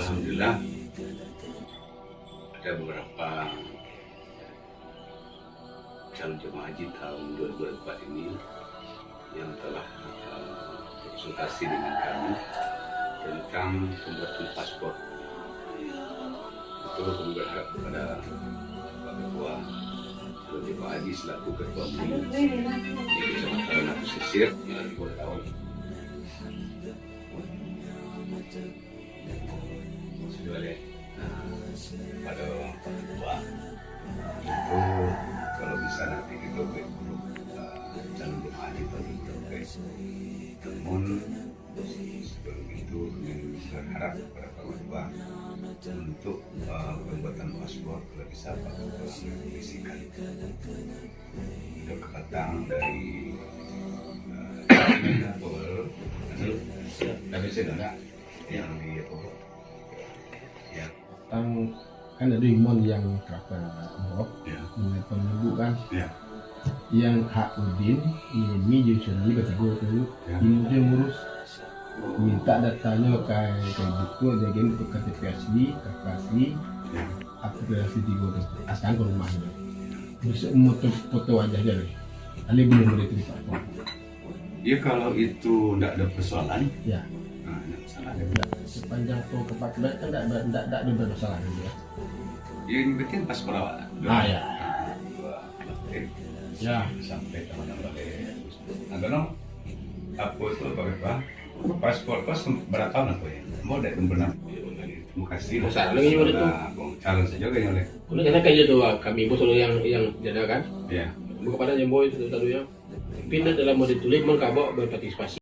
Alhamdulillah ada beberapa calon jemaah haji tahun 2024 ini yang telah konsultasi dengan kami tentang pembuatan paspor. Itu kami berharap kepada Pak Ketua calon jemaah haji selaku Ketua MUI di Kecamatan Natu Sisir yang boleh tahu oleh pada Pak Ketua itu kalau bisa nanti kita grup calon jemaah haji terkait. Namun sebelum itu kami berharap kepada Pak Ketua untuk pembuatan paspor kalau bisa Pak Ketua mengisihkan untuk datang dari dari saudara yang di ya kan ada imam yang kapan umroh mengenai penunggu kan yang hak udin ini justru ketiga itu ini dia ngurus minta datanya kayak buku jadi untuk KTP asli KK asli aplikasi tiga itu asal ke rumahnya bisa foto wajah aja deh kali belum boleh terima ya kalau itu tidak ada persoalan ya tidak masalah sepanjang tuh ke 14 kan tidak ada bermasalah gitu ya. Ya yang penting paspor awak. Ya. Ya. Sampai tanggal berapa? Apa itu berapa? Paspor kos berapa tahun aku ya? Mau dari pernah. Terima kasih. Masalah lagi boleh tuh. Calon saja kan oleh. Udah karena kayak gitu kami bos yang jaga kan. Ya. Bukan pada yang boy itu tadi ya. Pindah dalam mode tulis mengkabok berpartisipasi.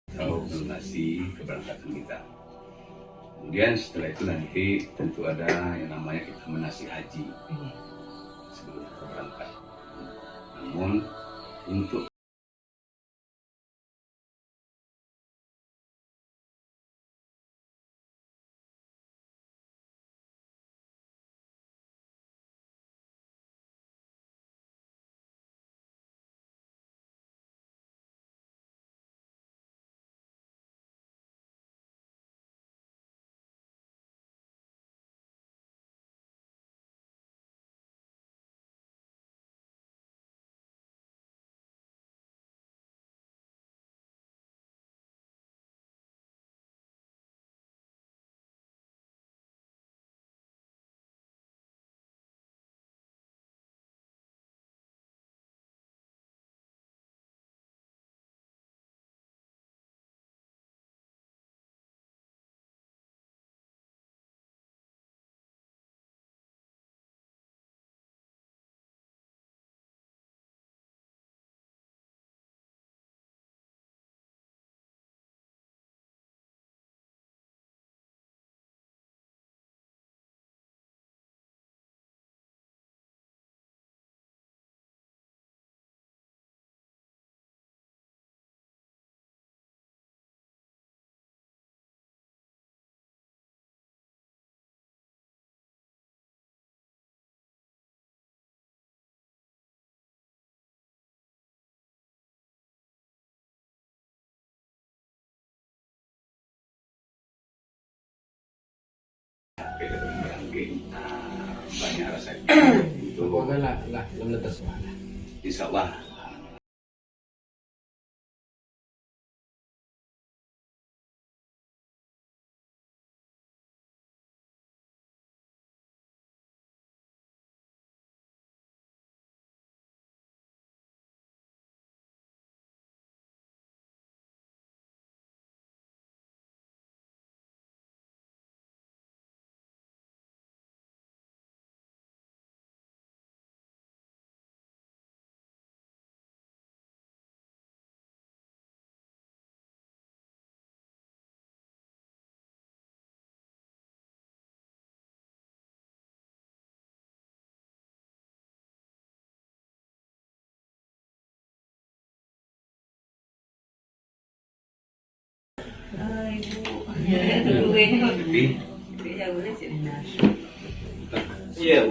Tahu donasi keberangkatan kita. Kemudian setelah itu nanti tentu ada yang namanya kita menasi haji sebelum kita berangkat. Namun untuk banyak rasa itu lah, insya Allah Tapi Iya boleh sih. Iya,